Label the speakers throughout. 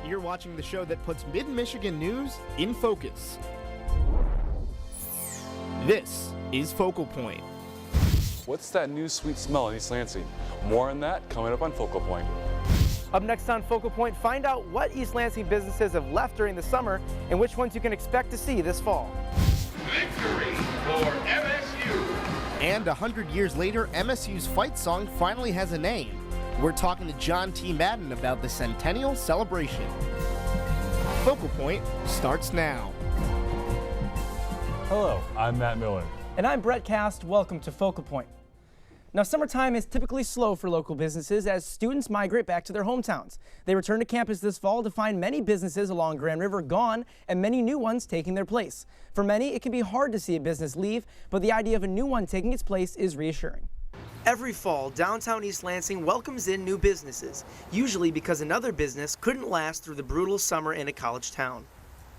Speaker 1: You're watching the show that puts Mid-Michigan news in focus. This is Focal Point.
Speaker 2: What's that new sweet smell in East Lansing? More on that coming up on Focal Point.
Speaker 3: Up next on Focal Point, find out what East Lansing businesses have left during the summer and which ones you can expect to see this fall.
Speaker 4: Victory for MSU!
Speaker 1: And 100 years later, MSU's fight song finally has a name. We're talking to John T. Madden about the Centennial Celebration. Focal Point starts now.
Speaker 2: Hello, I'm Matt Miller.
Speaker 3: And I'm Brett Cast. Welcome to Focal Point. Now, summertime is typically slow for local businesses as students migrate back to their hometowns. They return to campus this fall to find many businesses along Grand River gone and many new ones taking their place. For many, it can be hard to see a business leave, but the idea of a new one taking its place is reassuring. Every fall, downtown East Lansing welcomes in new businesses, usually because another business couldn't last through the brutal summer in a college town.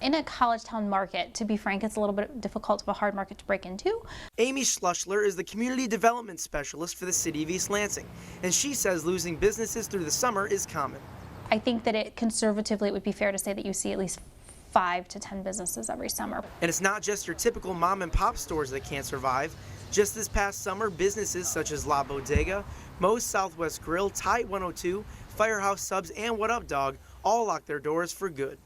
Speaker 5: In a college town market, to be frank, it's a little bit difficult of a hard market to break into.
Speaker 3: Amy Schlussler is the community development specialist for the city of East Lansing, and she says losing businesses through the summer is common.
Speaker 5: I think that conservatively it would be fair to say that you see at least 5 to 10 businesses every summer.
Speaker 3: And it's not just your typical mom and pop stores that can't survive. Just this past summer, businesses such as La Bodega, Moe's Southwest Grill, Tide 102, Firehouse Subs, and What Up Dog all locked their doors for good.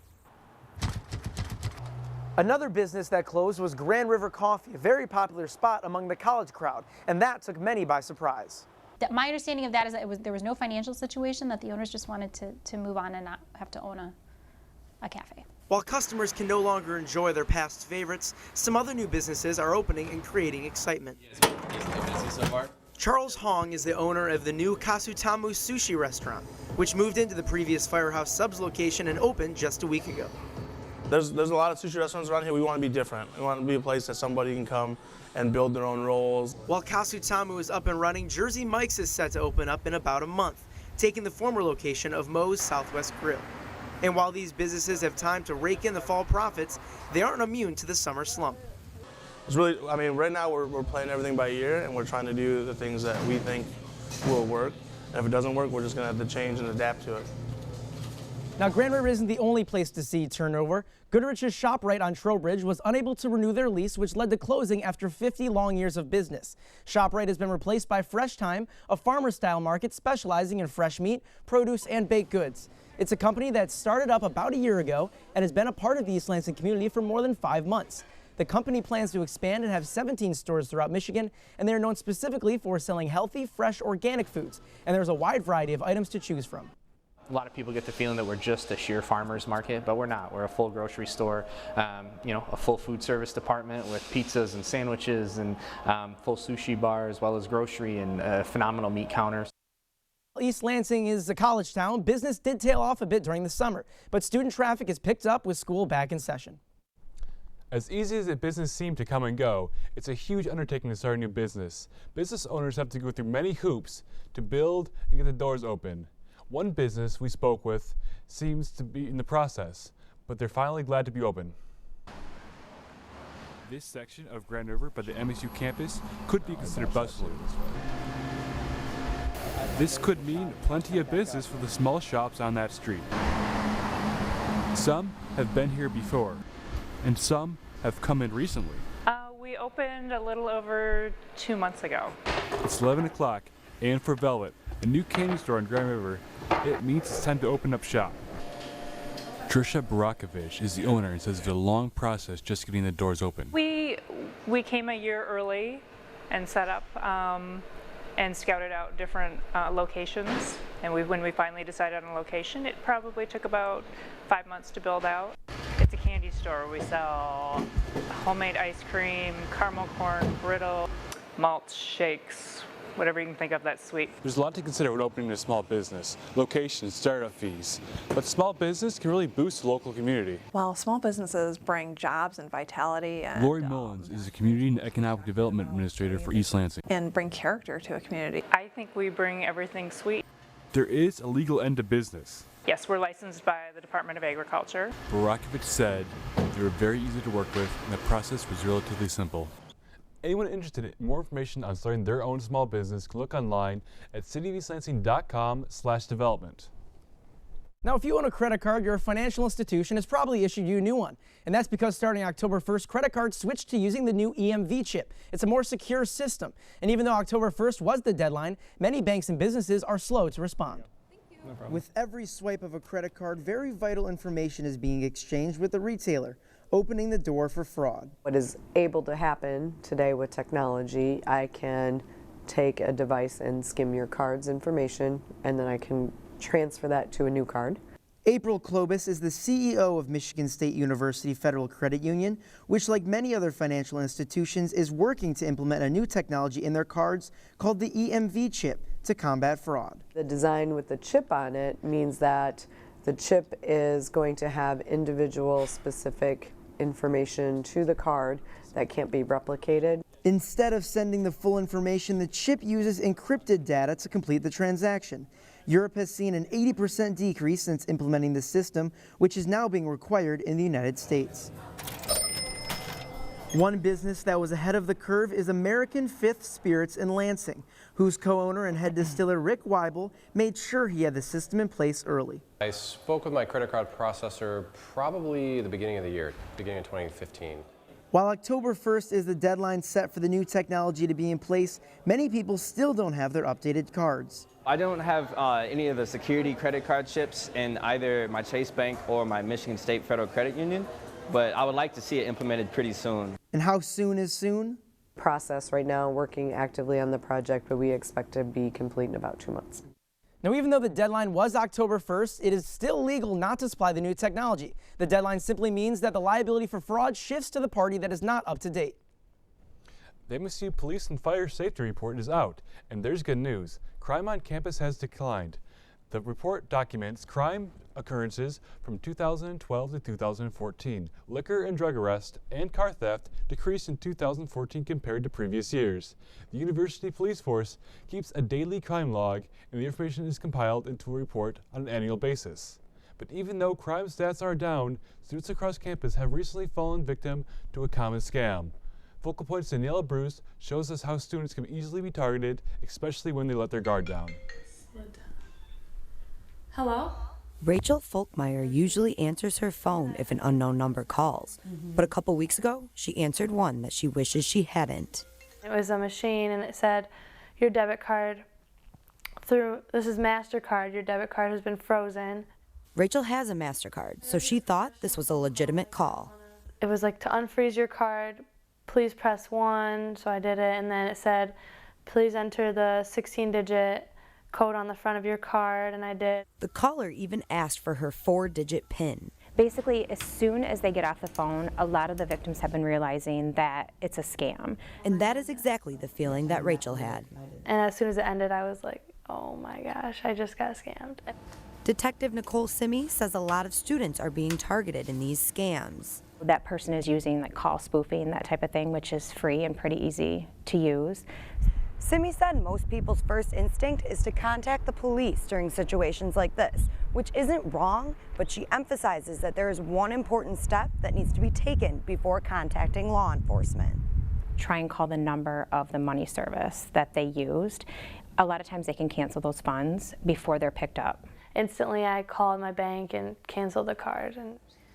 Speaker 3: Another business that closed was Grand River Coffee, a very popular spot among the college crowd, and that took many by surprise.
Speaker 5: My understanding of that is that there was no financial situation, that the owners just wanted to move on and not have to own a cafe.
Speaker 3: While customers can no longer enjoy their past favorites, some other new businesses are opening and creating excitement. Charles Hong is the owner of the new Kasutamu sushi restaurant, which moved into the previous Firehouse Subs location and opened just a week ago.
Speaker 6: There's a lot of sushi restaurants around here. We want to be different. We want to be a place that somebody can come and build their own rolls.
Speaker 3: While Kasutamu is up and running, Jersey Mike's is set to open up in about a month, taking the former location of Moe's Southwest Grill. And while these businesses have time to rake in the fall profits, they aren't immune to the summer slump.
Speaker 6: It's really, right now we're playing everything by ear, and we're trying to do the things that we think will work. And if it doesn't work, we're just going to have to change and adapt to it.
Speaker 3: Now, Grand River isn't the only place to see turnover. Goodrich's ShopRite on Trowbridge was unable to renew their lease, which led to closing after 50 long years of business. ShopRite has been replaced by Fresh Time, a farmer-style market specializing in fresh meat, produce, and baked goods. It's a company that started up about a year ago and has been a part of the East Lansing community for more than 5 months. The company plans to expand and have 17 stores throughout Michigan, and they are known specifically for selling healthy, fresh, organic foods. And there's a wide variety of items to choose from.
Speaker 7: A lot of people get the feeling that we're just a sheer farmer's market, but we're not. We're a full grocery store, a full food service department with pizzas and sandwiches and full sushi bar, as well as grocery and phenomenal meat counters.
Speaker 3: East Lansing is a college town. Business did tail off a bit during the summer, but student traffic has picked up with school back in session.
Speaker 2: As easy as a business seemed to come and go, it's a huge undertaking to start a new business. Business owners have to go through many hoops to build and get the doors open. One business we spoke with seems to be in the process, but they're finally glad to be open. This section of Grand River by the MSU campus could be considered bustling. This could mean plenty of business for the small shops on that street. Some have been here before, and some have come in recently.
Speaker 8: We opened a little over 2 months ago.
Speaker 2: It's 11 o'clock, and for Velvet, a new candy store on Grand River, it means it's time to open up shop. Trisha Barakovich is the owner and says it's a long process just getting the doors open.
Speaker 8: We came a year early and set up and scouted out different locations. And when we finally decided on a location, it probably took about 5 months to build out. It's a candy store. We sell homemade ice cream, caramel corn, brittle, malt shakes, whatever you can think of that's sweet.
Speaker 2: There's a lot to consider when opening a small business. Location, startup fees. But small business can really boost the local community.
Speaker 9: Well, small businesses bring jobs and vitality. And
Speaker 2: Lori Mullins is the Community and Economic Development Administrator for East Lansing.
Speaker 9: And bring character to a community.
Speaker 8: I think we bring everything sweet.
Speaker 2: There is a legal end to business.
Speaker 8: Yes, we're licensed by the Department of Agriculture.
Speaker 2: Barakovich said they were very easy to work with and the process was relatively simple. Anyone interested in more information on starting their own small business can look online at cityofelansing.com/development.
Speaker 3: Now, if you own a credit card, your financial institution has probably issued you a new one. And that's because starting October 1st, credit cards switched to using the new EMV chip. It's a more secure system. And even though October 1st was the deadline, many banks and businesses are slow to respond.
Speaker 10: No problem.
Speaker 3: With every swipe of a credit card, very vital information is being exchanged with the retailer, opening the door for fraud.
Speaker 11: What is able to happen today with technology, I can take a device and skim your card's information, and then I can transfer that to a new card.
Speaker 3: April Klobus is the CEO of Michigan State University Federal Credit Union, which, like many other financial institutions, is working to implement a new technology in their cards called the EMV chip to combat fraud.
Speaker 11: The design with the chip on it means that the chip is going to have individual specific information to the card that can't be replicated.
Speaker 3: Instead of sending the full information, the chip uses encrypted data to complete the transaction. Europe has seen an 80% decrease since implementing the system, which is now being required in the United States. One business that was ahead of the curve is American Fifth Spirits in Lansing, whose co-owner and head distiller Rick Weibel made sure he had the system in place early.
Speaker 12: I spoke with my credit card processor probably the beginning of the year, beginning of 2015.
Speaker 3: While October 1st is the deadline set for the new technology to be in place, many people still don't have their updated cards.
Speaker 13: I don't have any of the security credit card chips in either my Chase Bank or my Michigan State Federal Credit Union, but I would like to see it implemented pretty soon.
Speaker 3: And how soon is soon?
Speaker 11: Process right now, working actively on the project, but we expect to be complete in about 2 months.
Speaker 3: Now, even though the deadline was October 1st, it is still legal not to supply the new technology. The deadline simply means that the liability for fraud shifts to the party that is not up to date.
Speaker 2: The MSU Police and Fire Safety Report is out, and there's good news. Crime on campus has declined. The report documents crime occurrences from 2012 to 2014. Liquor and drug arrests and car theft decreased in 2014 compared to previous years. The university police force keeps a daily crime log, and the information is compiled into a report on an annual basis. But even though crime stats are down, students across campus have recently fallen victim to a common scam. Focal Point's Daniela Bruce shows us how students can easily be targeted, especially when they let their guard down.
Speaker 14: Hello?
Speaker 15: Rachel Folkmeyer usually answers her phone if an unknown number calls, but a couple weeks ago, she answered one that she wishes she hadn't.
Speaker 14: It was a machine and it said, your debit card this is MasterCard, your debit card has been frozen.
Speaker 15: Rachel has a MasterCard, so she thought this was a legitimate call.
Speaker 14: It was like, to unfreeze your card, please press 1, so I did it, and then it said, please enter the 16-digit code on the front of your card, and I did.
Speaker 15: The caller even asked for her 4-digit PIN.
Speaker 16: Basically, as soon as they get off the phone, a lot of the victims have been realizing that it's a scam.
Speaker 15: And that is exactly the feeling that Rachel had.
Speaker 14: And as soon as it ended, I was like, oh my gosh, I just got scammed.
Speaker 15: Detective Nicole Simi says a lot of students are being targeted in these scams.
Speaker 16: That person is using like call spoofing, that type of thing, which is free and pretty easy to use.
Speaker 15: Simi said most people's first instinct is to contact the police during situations like this, which isn't wrong, but she emphasizes that there is one important step that needs to be taken before contacting law enforcement.
Speaker 16: Try and call the number of the money service that they used. A lot of times they can cancel those funds before they're picked up.
Speaker 14: Instantly, I called my bank and canceled the card.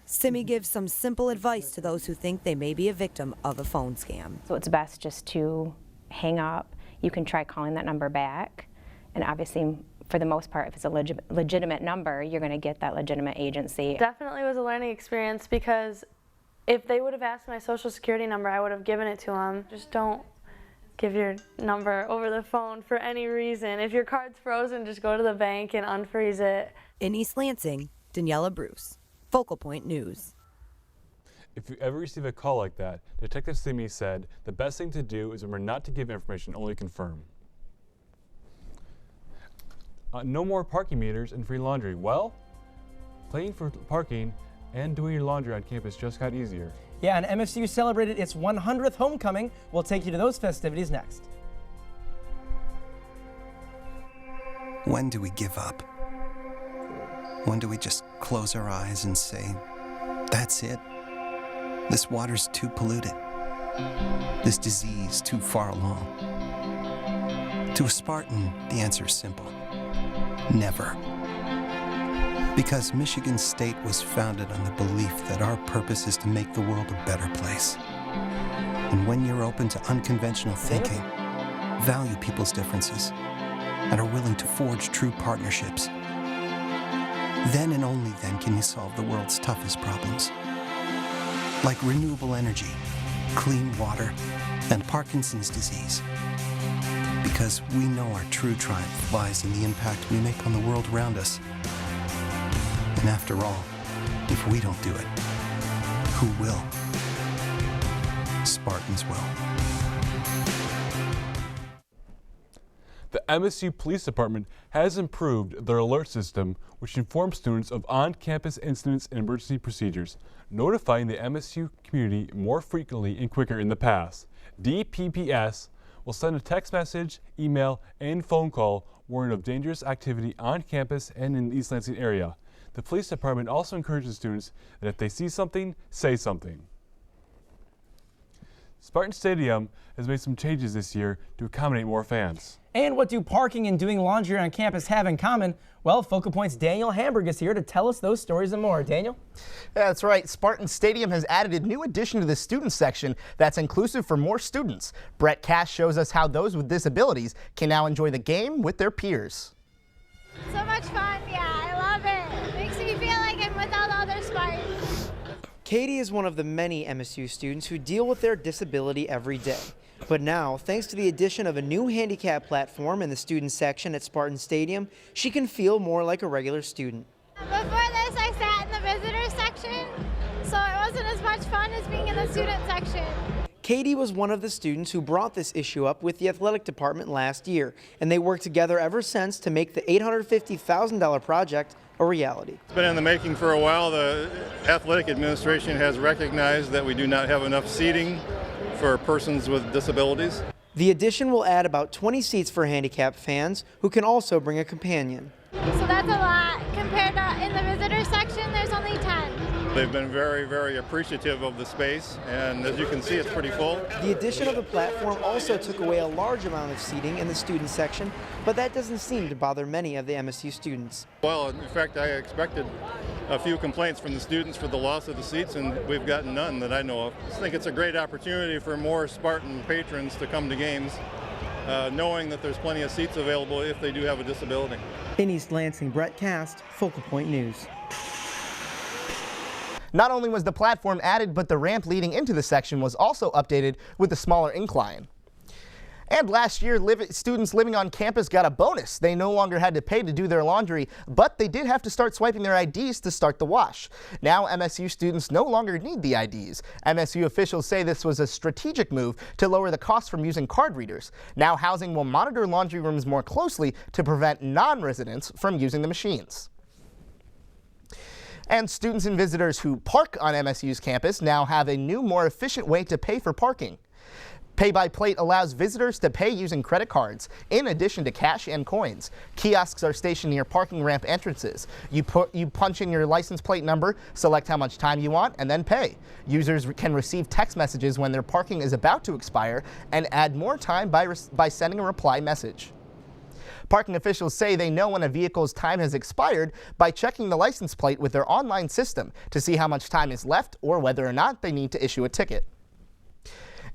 Speaker 15: Simi gives some simple advice to those who think they may be a victim of a phone scam.
Speaker 16: So it's best just to hang up. You can try calling that number back, and obviously, for the most part, if it's a legitimate number, you're going to get that legitimate agency.
Speaker 14: Definitely was a learning experience, because if they would have asked my social security number, I would have given it to them. Just don't give your number over the phone for any reason. If your card's frozen, just go to the bank and unfreeze it.
Speaker 15: In East Lansing, Daniela Bruce, Focal Point News.
Speaker 2: If you ever receive a call like that, Detective Simi said the best thing to do is remember not to give information, only confirm. No more parking meters and free laundry. Well, paying for parking and doing your laundry on campus just got easier.
Speaker 3: Yeah, and MSU celebrated its 100th homecoming. We'll take you to those festivities next.
Speaker 17: When do we give up? When do we just close our eyes and say, that's it? This water's too polluted. This disease too far along. To a Spartan, the answer is simple. Never. Because Michigan State was founded on the belief that our purpose is to make the world a better place. And when you're open to unconventional thinking, value people's differences, and are willing to forge true partnerships, then and only then can you solve the world's toughest problems. Like renewable energy, clean water, and Parkinson's disease. Because we know our true triumph lies in the impact we make on the world around us. And after all, if we don't do it, who will? Spartans will.
Speaker 2: The MSU Police Department has improved their alert system, which informs students of on-campus incidents and emergency procedures, notifying the MSU community more frequently and quicker in the past. DPPS will send a text message, email, and phone call warning of dangerous activity on campus and in the East Lansing area. The police department also encourages students that if they see something, say something. Spartan Stadium has made some changes this year to accommodate more fans.
Speaker 3: And what do parking and doing laundry on campus have in common? Well, Focal Point's Daniel Hamburg is here to tell us those stories and more. Daniel?
Speaker 1: That's right. Spartan Stadium has added a new addition to the student section that's inclusive for more students. Brett Cash shows us how those with disabilities can now enjoy the game with their peers.
Speaker 10: So much fun, yeah, I love it. Makes me feel like I'm with all the other Spartans.
Speaker 3: Katie is one of the many MSU students who deal with their disability every day. But now, thanks to the addition of a new handicap platform in the student section at Spartan Stadium, she can feel more like a regular student.
Speaker 10: Before this, I sat in the visitor section, so it wasn't as much fun as being in the student section.
Speaker 3: Katie was one of the students who brought this issue up with the athletic department last year, and they worked together ever since to make the $850,000 project a reality.
Speaker 18: It's been in the making for a while. The athletic administration has recognized that we do not have enough seating for persons with disabilities.
Speaker 3: The addition will add about 20 seats for handicapped fans who can also bring a companion.
Speaker 10: So that's a lot compared to in the visitor section, there's only 10.
Speaker 18: They've been very, very appreciative of the space, and as you can see, it's pretty full.
Speaker 3: The addition of the platform also took away a large amount of seating in the student section, but that doesn't seem to bother many of the MSU students.
Speaker 18: Well, in fact, I expected a few complaints from the students for the loss of the seats, and we've gotten none that I know of. I think it's a great opportunity for more Spartan patrons to come to games, knowing that there's plenty of seats available if they do have a disability.
Speaker 3: In East Lansing, Brett Cast, Focal Point News.
Speaker 1: Not only was the platform added, but the ramp leading into the section was also updated with a smaller incline. And last year, students living on campus got a bonus. They no longer had to pay to do their laundry, but they did have to start swiping their IDs to start the wash. Now MSU students no longer need the IDs. MSU officials say this was a strategic move to lower the cost from using card readers. Now housing will monitor laundry rooms more closely to prevent non-residents from using the machines. And students and visitors who park on MSU's campus now have a new, more efficient way to pay for parking. Pay by Plate allows visitors to pay using credit cards, in addition to cash and coins. Kiosks are stationed near parking ramp entrances. You punch in your license plate number, select how much time you want, and then pay. Users can receive text messages when their parking is about to expire and add more time by sending a reply message. Parking officials say they know when a vehicle's time has expired by checking the license plate with their online system to see how much time is left or whether or not they need to issue a ticket.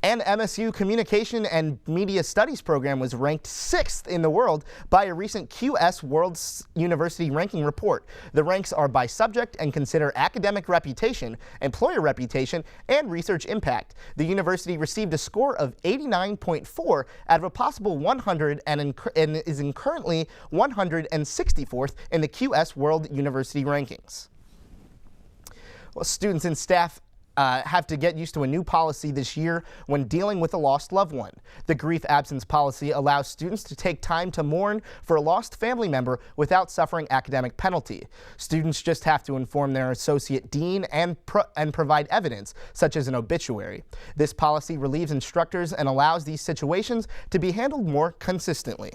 Speaker 1: And MSU Communication and Media Studies program was ranked 6th in the world by a recent QS World University Ranking report. The ranks are by subject and consider academic reputation, employer reputation, and research impact. The university received a score of 89.4 out of a possible 100 and is currently 164th in the QS World University Rankings. Well, students and staff have to get used to a new policy this year when dealing with a lost loved one. The grief absence policy allows students to take time to mourn for a lost family member without suffering academic penalty. Students just have to inform their associate dean and provide evidence, such as an obituary. This policy relieves instructors and allows these situations to be handled more consistently.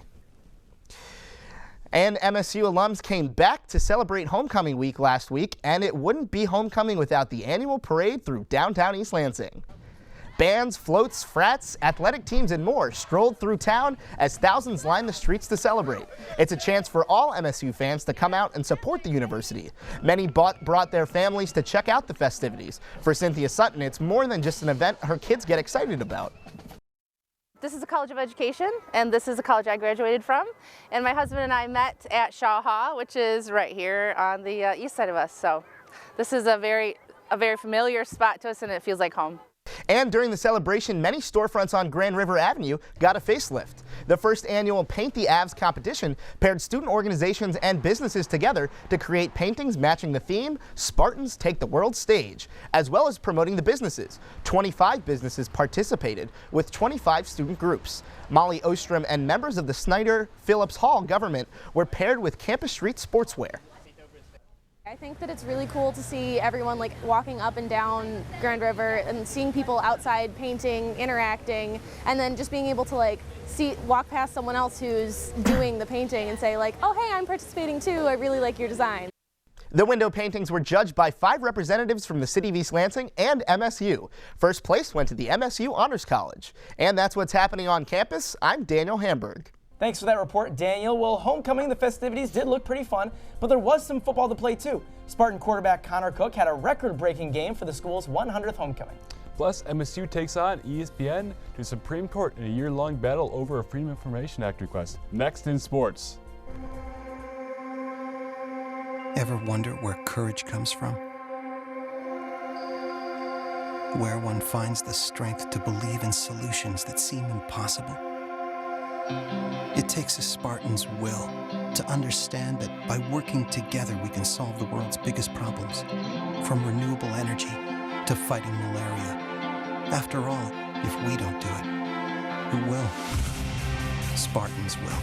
Speaker 1: And MSU alums came back to celebrate Homecoming Week last week, and it wouldn't be homecoming without the annual parade through downtown East Lansing. Bands, floats, frats, athletic teams, and more strolled through town as thousands lined the streets to celebrate. It's a chance for all MSU fans to come out and support the university. Many brought their families to check out the festivities. For Cynthia Sutton, it's more than just an event her kids get excited about.
Speaker 19: This is a College of Education, and this is the college I graduated from. And my husband and I met at Shaw Hall, which is right here on the east side of us. So this is a very familiar spot to us, and it feels like home.
Speaker 1: And during the celebration, many storefronts on Grand River Avenue got a facelift. The first annual Paint the Avs competition paired student organizations and businesses together to create paintings matching the theme, Spartans Take the World Stage, as well as promoting the businesses. 25 businesses participated with 25 student groups. Molly Ostrom and members of the Snyder Phillips Hall government were paired with Campus Street Sportswear.
Speaker 20: I think that it's really cool to see everyone like walking up and down Grand River and seeing people outside painting, interacting, and then just being able to like walk past someone else who's doing the painting and say like, oh hey, I'm participating too, I really like your design.
Speaker 1: The window paintings were judged by 5 representatives from the City of East Lansing and MSU. First place went to the MSU Honors College. And that's what's happening on campus. I'm Daniel Hamburg.
Speaker 3: Thanks for that report, Daniel. Well, homecoming, the festivities did look pretty fun, but there was some football to play too. Spartan quarterback Connor Cook had a record-breaking game for the school's 100th homecoming.
Speaker 2: Plus, MSU takes on ESPN to Supreme Court in a year-long battle over a Freedom of Information Act request. Next in sports.
Speaker 17: Ever wonder where courage comes from? Where one finds the strength to believe in solutions that seem impossible? It takes a Spartan's will to understand that by working together we can solve the world's biggest problems, from renewable energy to fighting malaria. After all, if we don't do it, who will? Spartans will.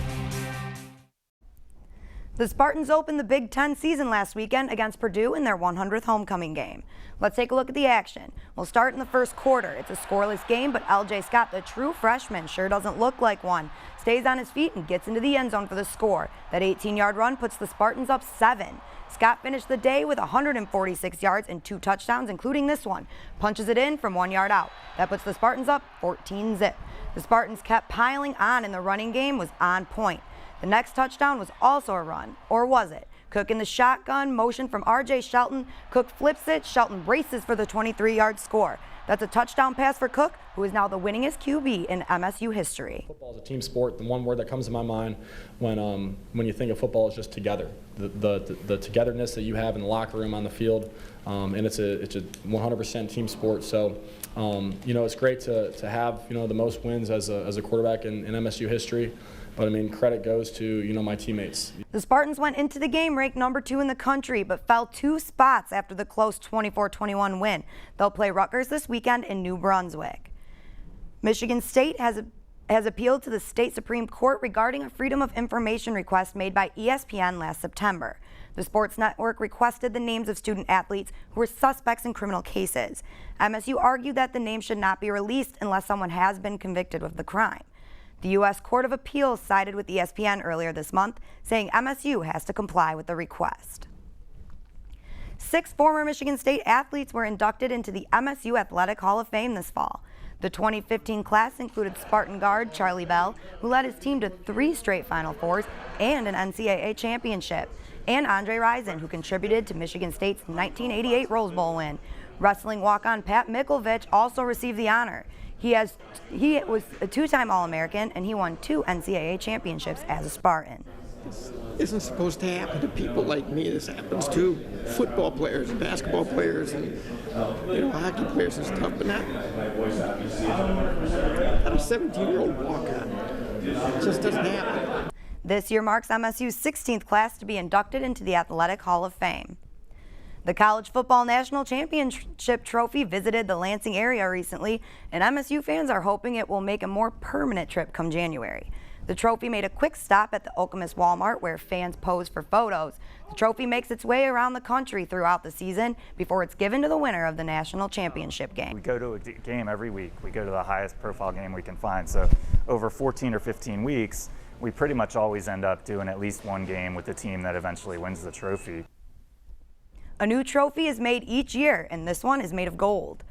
Speaker 15: The Spartans opened the Big Ten season last weekend against Purdue in their 100th homecoming game. Let's take a look at the action. We'll start in the first quarter. It's a scoreless game, but LJ Scott, the true freshman, sure doesn't look like one. Stays on his feet and gets into the end zone for the score. That 18-yard run puts the Spartans up 7. Scott finished the day with 146 yards and 2 touchdowns, including this one. Punches it in from 1 yard out. That puts the Spartans up 14-zip. The Spartans kept piling on, and the running game was on point. The next touchdown was also a run, or was it? Cook in the shotgun, motion from R.J. Shelton. Cook flips it. Shelton braces for the 23-yard score. That's a touchdown pass for Cook, who is now the winningest QB in MSU history.
Speaker 21: Football is a team sport. The one word that comes to my mind when you think of football is just together. The togetherness that you have in the locker room, on the field, and it's a 100% team sport. So, it's great to have the most wins as a quarterback in MSU history. But I mean, credit goes to, my teammates.
Speaker 15: The Spartans went into the game ranked number 2 in the country, but fell 2 spots after the close 24-21 win. They'll play Rutgers this weekend in New Brunswick. Michigan State has appealed to the state Supreme Court regarding a Freedom of Information request made by ESPN last September. The sports network requested the names of student athletes who were suspects in criminal cases. MSU argued that the names should not be released unless someone has been convicted of the crime. The U.S. Court of Appeals sided with ESPN earlier this month, saying MSU has to comply with the request. 6 former Michigan State athletes were inducted into the MSU Athletic Hall of Fame this fall. The 2015 class included Spartan guard Charlie Bell, who led his team to 3 straight Final Fours and an NCAA championship, and Andre Rison, who contributed to Michigan State's 1988 Rose Bowl win. Wrestling walk-on Pat Mickelvich also received the honor. He was a 2-time All-American, and he won 2 NCAA championships as a Spartan.
Speaker 22: This isn't supposed to happen to people like me. This happens to football players and basketball players and hockey players and stuff, but not a 17-year-old walk-on. It just doesn't happen.
Speaker 15: This year marks MSU's 16th class to be inducted into the Athletic Hall of Fame. The College Football National Championship Trophy visited the Lansing area recently, and MSU fans are hoping it will make a more permanent trip come January. The trophy made a quick stop at the Okemos Walmart, where fans pose for photos. The trophy makes its way around the country throughout the season before it's given to the winner of the national championship game.
Speaker 23: We go to a game every week. We go to the highest profile game we can find. So over 14 or 15 weeks, we pretty much always end up doing at least one game with the team that eventually wins the trophy.
Speaker 15: A new trophy is made each year, and this one is made of gold.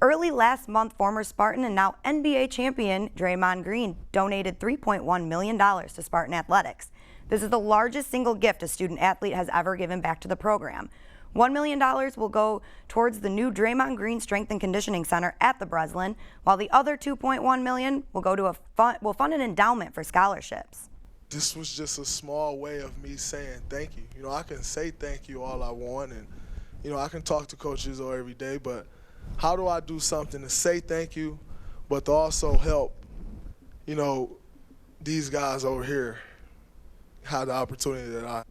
Speaker 15: Early last month, former Spartan and now NBA champion Draymond Green donated $3.1 million to Spartan Athletics. This is the largest single gift a student athlete has ever given back to the program. $1 million will go towards the new Draymond Green Strength and Conditioning Center at the Breslin, while the other $2.1 million will go to will fund an endowment for scholarships.
Speaker 4: This was just a small way of me saying thank you. You know, I can say thank you all I want, and you know, I can talk to Coach Izzo every day, but how do I do something to say thank you, but to also help, you know, these guys over here have the opportunity that I.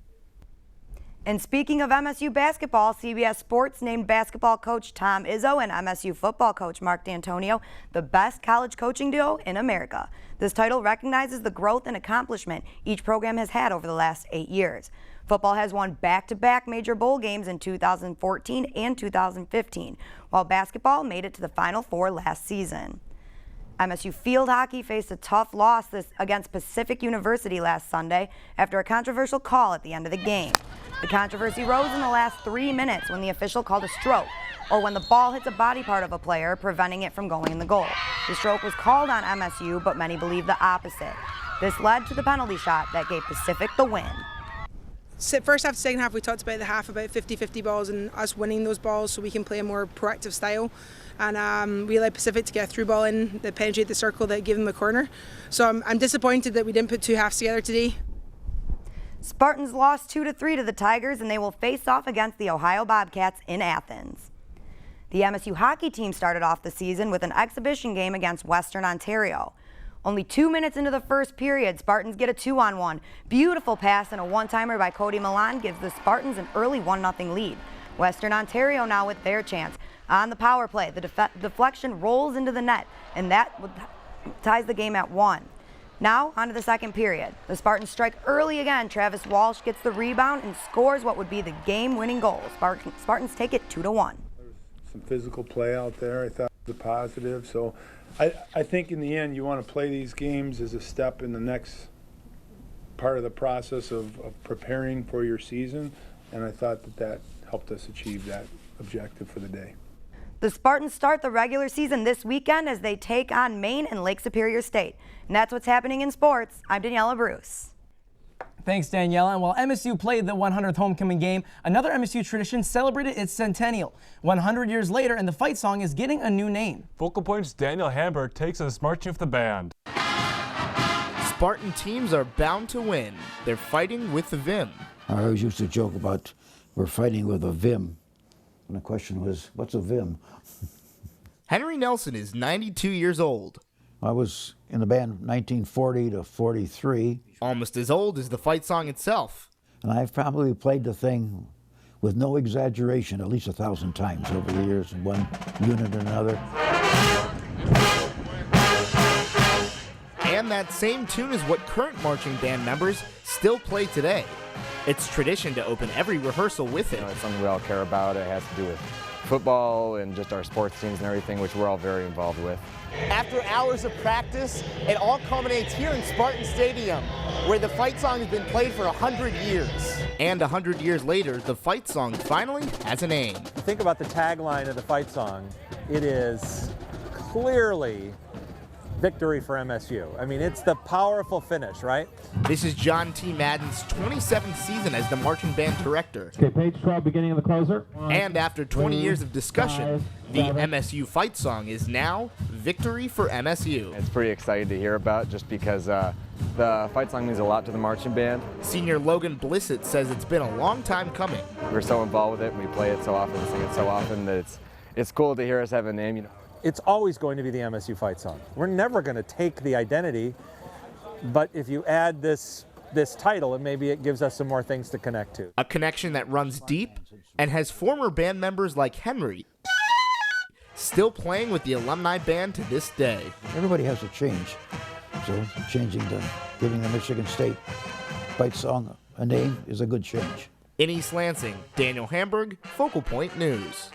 Speaker 15: And speaking of MSU basketball, CBS Sports named basketball coach Tom Izzo and MSU football coach Mark D'Antonio the best college coaching duo in America. This title recognizes the growth and accomplishment each program has had over the last 8 years. Football has won back-to-back major bowl games in 2014 and 2015, while basketball made it to the Final Four last season. MSU field hockey faced a tough loss against Pacific University last Sunday after a controversial call at the end of the game. The controversy rose in the last 3 minutes when the official called a stroke, or when the ball hits a body part of a player, preventing it from going in the goal. The stroke was called on MSU, but many believe the opposite. This led to the penalty shot that gave Pacific the win.
Speaker 5: First half, second half, we talked about the half about 50-50 balls and us winning those balls so we can play a more proactive style. And we allowed Pacific to get a through ball in that penetrated the circle that gave them a corner. So I'm disappointed that we didn't put two halves together today.
Speaker 15: Spartans lost 2-3 to the Tigers, and they will face off against the Ohio Bobcats in Athens. The MSU hockey team started off the season with an exhibition game against Western Ontario. Only 2 minutes into the first period, Spartans get a 2-on-1. Beautiful pass and a one-timer by Cody Milan gives the Spartans an early 1-0 lead. Western Ontario now with their chance. On the power play, the deflection rolls into the net, and that ties the game at 1. Now, on to the second period. The Spartans strike early again. Travis Walsh gets the rebound and scores what would be the game-winning goal. Spartans take it 2-1.
Speaker 6: Some physical play out there, I thought was a positive. So I think in the end you want to play these games as a step in the next part of the process of preparing for your season, and I thought that helped us achieve that objective for the day.
Speaker 15: The Spartans start the regular season this weekend as they take on Maine and Lake Superior State. And that's what's happening in sports. I'm Daniela Bruce.
Speaker 3: Thanks, Daniela. And while MSU played the 100th homecoming game, another MSU tradition celebrated its centennial. 100 years later, and the fight song is getting a new name.
Speaker 2: Focal Point's Daniel Hamburg takes us marching with the band.
Speaker 1: Spartan teams are bound to win. They're fighting with the Vim.
Speaker 24: I always used to joke about we're fighting with a Vim. And the question was, what's a Vim?
Speaker 1: Henry Nelson is 92 years old.
Speaker 24: I was in the band 1940 to 43.
Speaker 1: Almost as old as the fight song itself.
Speaker 24: And I've probably played the thing with no exaggeration at least 1,000 times over the years in one unit or another.
Speaker 1: And that same tune is what current marching band members still play today. It's tradition to open every rehearsal with it.
Speaker 25: You know, it's something we all care about. It has to do with football and just our sports teams and everything, which we're all very involved with.
Speaker 1: After hours of practice, it all culminates here in Spartan Stadium, where the fight song has been played for 100 years. And 100 years later, the fight song finally has a name.
Speaker 26: Think about the tagline of the fight song. It is clearly victory for MSU. I mean, it's the powerful finish, right?
Speaker 1: This is John T. Madden's 27th season as the marching band director.
Speaker 27: Okay, page 12, beginning of the closer.
Speaker 1: And after 20 years of discussion, the MSU fight song is now Victory for MSU.
Speaker 25: It's pretty exciting to hear about just because the fight song means a lot to the marching band.
Speaker 1: Senior Logan Blissett says it's been a long time coming.
Speaker 25: We're so involved with it, and we play it so often, sing it so often that it's cool to hear us have a name. You know.
Speaker 26: It's always going to be the MSU fight song. We're never going to take the identity, but if you add this title, and maybe it gives us some more things to connect to.
Speaker 1: A connection that runs deep and has former band members like Henry still playing with the alumni band to this day.
Speaker 24: Everybody has to change. So giving the Michigan State fight song a name is a good change.
Speaker 1: In East Lansing, Daniel Hamburg, Focal Point News.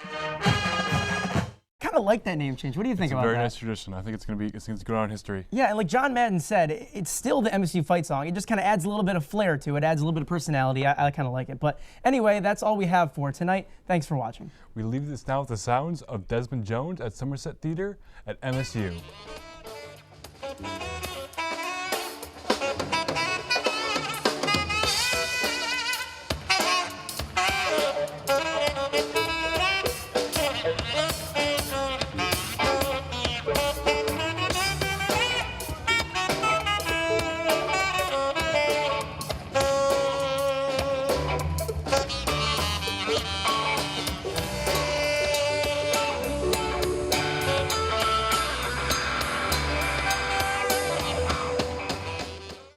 Speaker 3: Kind of like that name change. What do you think
Speaker 2: It's a
Speaker 3: about
Speaker 2: very
Speaker 3: that?
Speaker 2: nice tradition. I think it's going to go down in history.
Speaker 3: Yeah, and like John Madden said, it's still the MSU fight song. It just kind of adds a little bit of flair to it, adds a little bit of personality. I kind of like it. But anyway, that's all we have for tonight. Thanks for watching.
Speaker 2: We leave this now with the sounds of Desmond Jones at Somerset Theater at MSU.